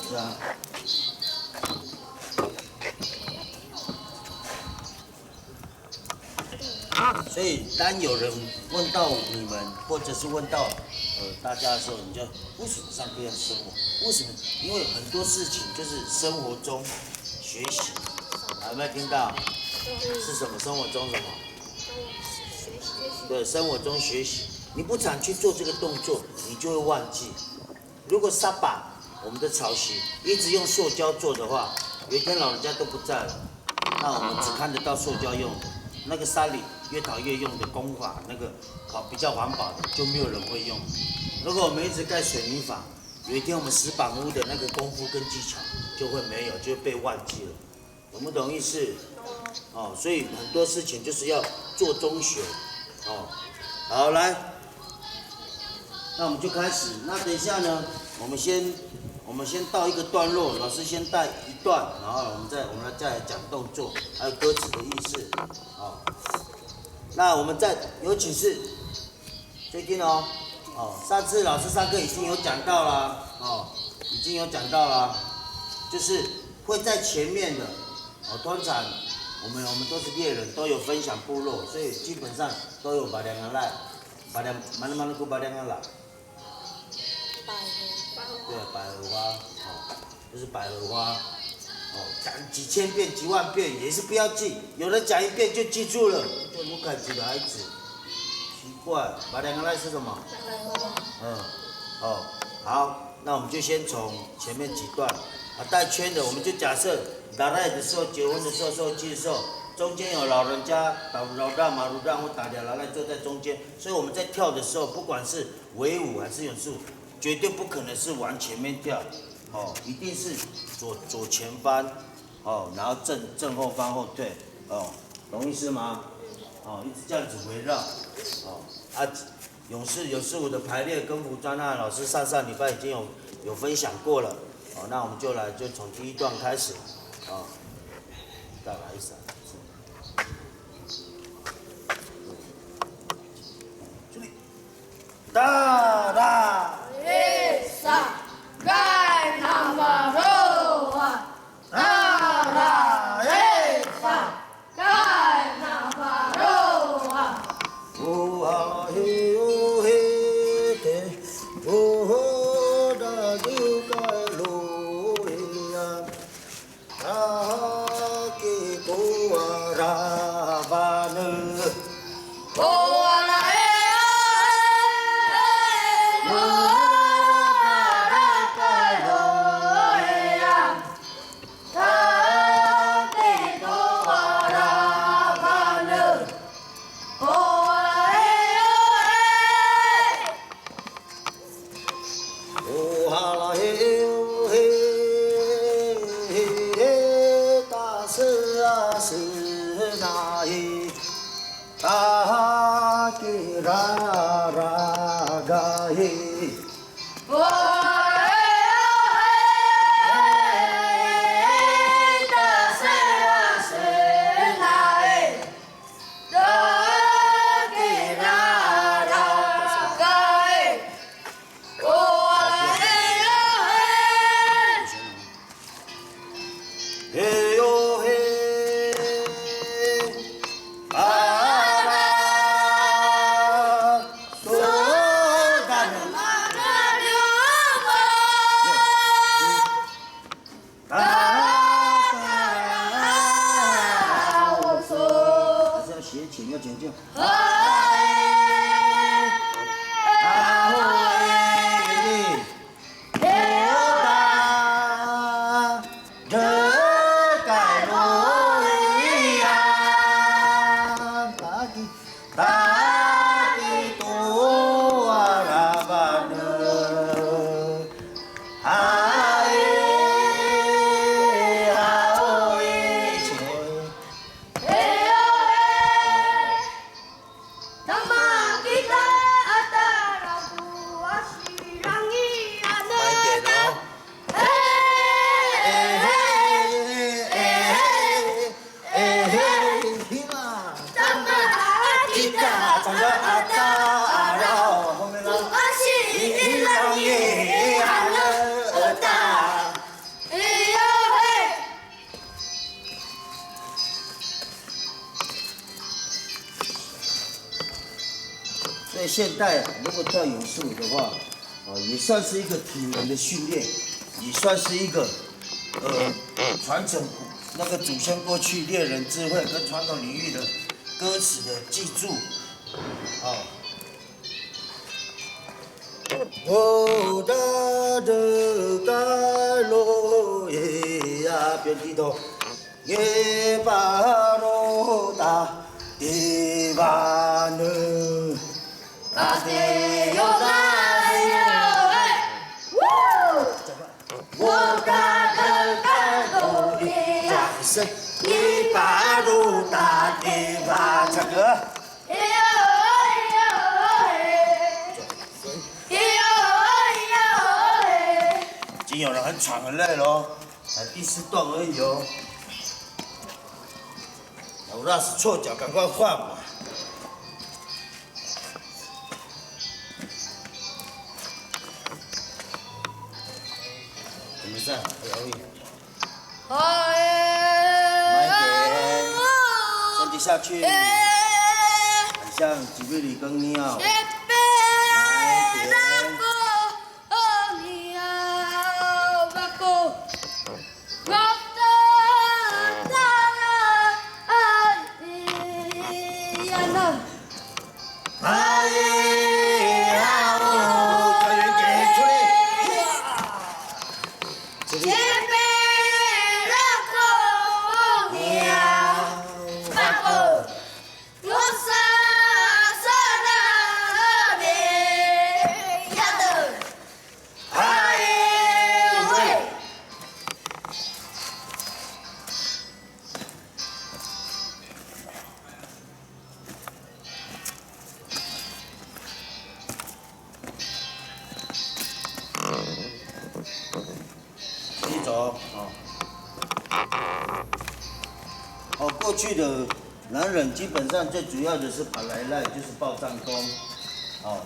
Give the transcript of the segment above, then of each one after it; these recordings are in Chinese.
是啊。所以当有人问到你们，或者是问到大家的时候，你就为什么上课要生活？为什么？因为很多事情就是生活中学习，有没有听到？是什么？生活中什么？对，生活中学习。你不常去做这个动作，你就会忘记。如果沙把我们的草席一直用塑胶做的话，有一天老人家都不在了，那我们只看得到塑胶用的，那个沙里越陶越用的工法，那个比较环保的就没有人会用。如果我们一直盖水泥法，有一天我们石板屋的那个功夫跟技巧就会没有，就会被忘记了。懂不懂意思？哦，所以很多事情就是要做中学。哦，好，来，那我们就开始。那等一下呢，我们先到一个段落，老师先带一段，然后我们再来讲动作，还有歌词的意思。哦，那我们尤其是最近哦，上次老师上课已经有讲到啦，已经有讲到啦，就是会在前面的，通常。我们都是猎人，都有分享部落，所以基本上都有把两个来，把两mana个把两个来。对，百合花，就是百合花，讲几千遍、几万遍也是不要记，有人讲一遍就记住了，就不该记的孩子，奇怪，把两个来是什么？好，那我们就先从前面几段，带圈的，我们就假设。打赖的时候，结婚的时候，受祭的时候，中间有老人家、老大、马路让或打掉老赖坐在中间，所以我们在跳的时候，不管是围舞还是勇士舞，绝对不可能是往前面跳，一定是左前翻，然后正后翻后退，懂意思吗？一直这样子围绕，勇士舞的排列跟服装，那老师上礼拜已经有分享过了，那我们就从第一段开始。再来一首。注意，哒哒。一三，盖那么肉啊！哒哒一三，盖那么肉啊！哦啊嘿哦嘿嘿，哦哒就该路呀。Aki Kuwaravana 现代如果跳勇士舞的话，也算是一个体能的训练，也算是一个传承那个祖先过去猎人智慧跟传统领域的歌词的记住，我的盖罗耶呀，边低头，耶巴罗达迪巴呢，大地有大地有，我的盖罗耶呀，是迪巴罗达迪巴，唱歌。已经有人很喘很累喽，才第4段而已哦。老大是错脚，赶快换吧。怎么样？还可以。慢一点，身体下去，很像吉贝里更尿。继续走，过去的男人基本上最主要的是巴来赖，就是抱战功，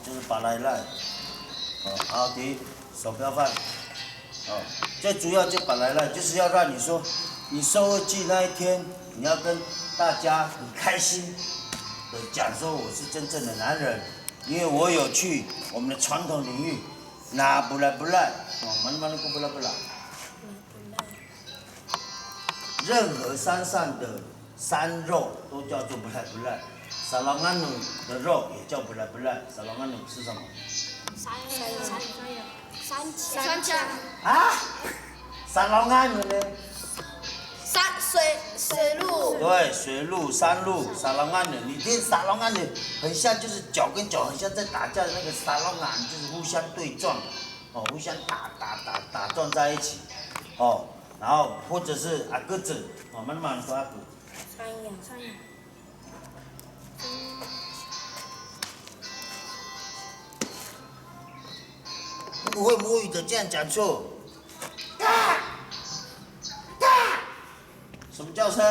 就是巴来赖，好，停，手不要放，最主要就巴来赖，就是要让你说，你收二季那一天，你要跟大家很开心的讲说我是真正的男人，因为我有去我们的传统领域，那不赖不赖，慢个不赖不赖。任何山上的山肉都叫做不赖不赖，沙朗安努的肉也叫不赖不赖。沙朗安努是什么？山枪。啊？沙朗安努呢？水路。对，水路、山路、沙朗安努。你听沙朗安努，很像就是脚跟脚很像在打架的那个沙朗安，就是互相对撞，互相打撞在一起，然后或者是阿哥子，慢慢说阿哥。山羊。不会母语的这样讲错。什么叫声？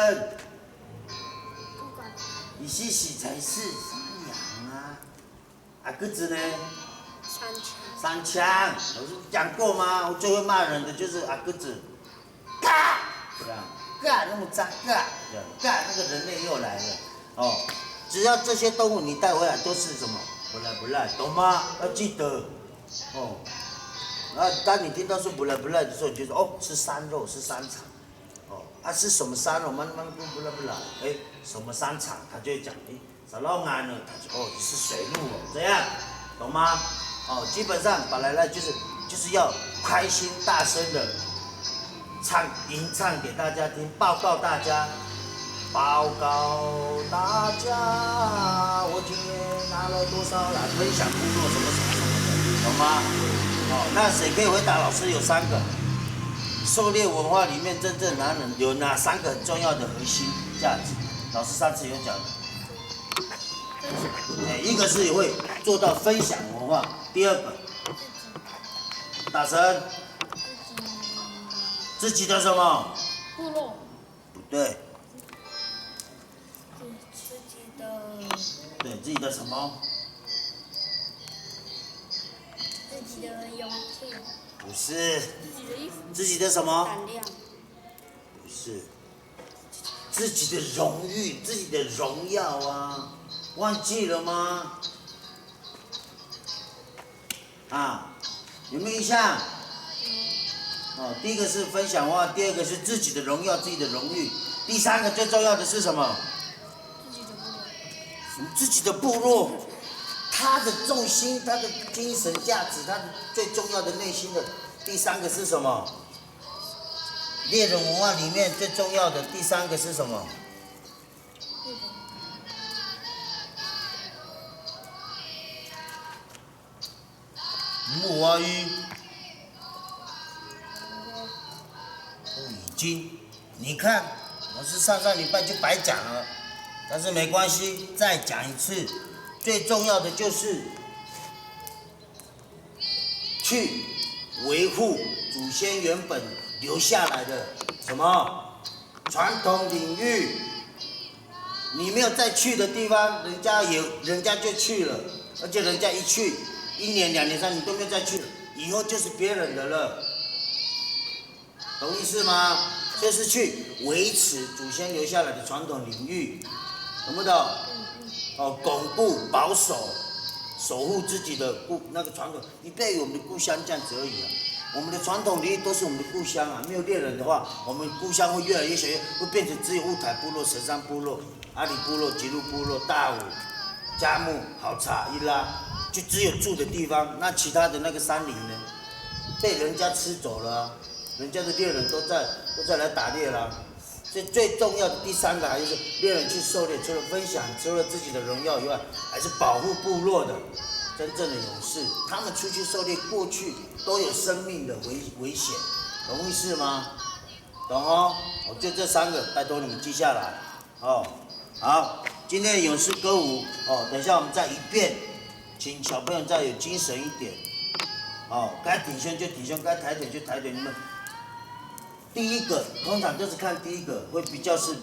你洗洗才是山羊啊！阿哥子呢？三枪。我是讲过吗？我最会骂人的就是阿哥子。嘎！这样，嘎那么脏，嘎这样，嘎那个人类又来了。只要这些动物你带回来都是什么？不赖，懂吗？要记得。当你听到说不赖的时候，你就说是山肉，是山场。是什么山肉？慢不赖。什么山场？他就会讲，沙捞安呢？他就是水路这样，懂吗？基本上巴来赖就是要开心大声的吟唱给大家听，报告大家，我今天拿了多少来分享部落什么的，懂吗？那谁可以回答？老师有3个。狩猎文化里面，真正男人有哪3个很重要的核心价值？老师上次有讲。一个是会做到分享文化，第2个，大声，自己的什么？部落。不对。自己的什么？自己的勇气。不是。自己的衣服。自己的什么？胆量。不是。自己的荣誉，自己的荣耀啊，忘记了吗？啊，有没有印象？哦，第一个是分享话，第二个是自己的荣耀、自己的荣誉，第三个最重要的是什么？自己的部落，他的重心、他的精神价值、他的最重要的内心的第三个是什么？猎人文化里面最重要的第三个是什么？木蛙鱼都已经，你看，老师上礼拜就白讲了，但是没关系，再讲一次，最重要的就是去维护祖先原本留下来的什么传统领域。你没有再去的地方，人家就去了，而且人家一去，1年、2年、3年都没有再去了，以后就是别人的了，懂意思吗？就是去维持祖先留下来的传统领域，懂不懂？哦，巩固、保守、守护自己的那个传统，你不要以为我们的故乡这样子而已啊。我们的传统领域都是我们的故乡啊，没有猎人的话，我们故乡会越来越小，会变成只有雾台部落、神山部落、阿里部落、吉禄部落、大武、嘉木、好茶、伊拉，就只有住的地方。那其他的那个山林呢，被人家吃走了啊，人家的猎人都在来打猎啦。所以最重要的第三个还是猎人去狩猎，除了分享，除了自己的荣耀以外，还是保护部落的真正的勇士。他们出去狩猎，过去都有生命的危险，懂意思吗？懂哦？就这3个，拜托你们记下来哦。好，今天的勇士歌舞哦，等一下我们再一遍，请小朋友再有精神一点哦。该挺胸就挺胸，该抬腿就抬腿。你们第一个通常都是看第一个，会比较是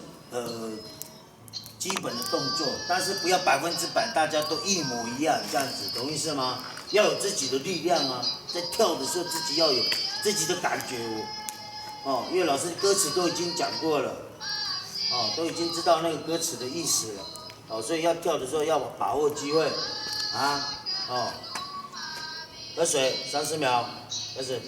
基本的动作，但是不要100%大家都一模一样这样子，懂意思吗？要有自己的力量啊，在跳的时候自己要有自己的感觉哦。因为老师歌词都已经讲过了，哦，都已经知道那个歌词的意思了，哦，所以要跳的时候要把握机会啊，哦，喝水30秒，开始。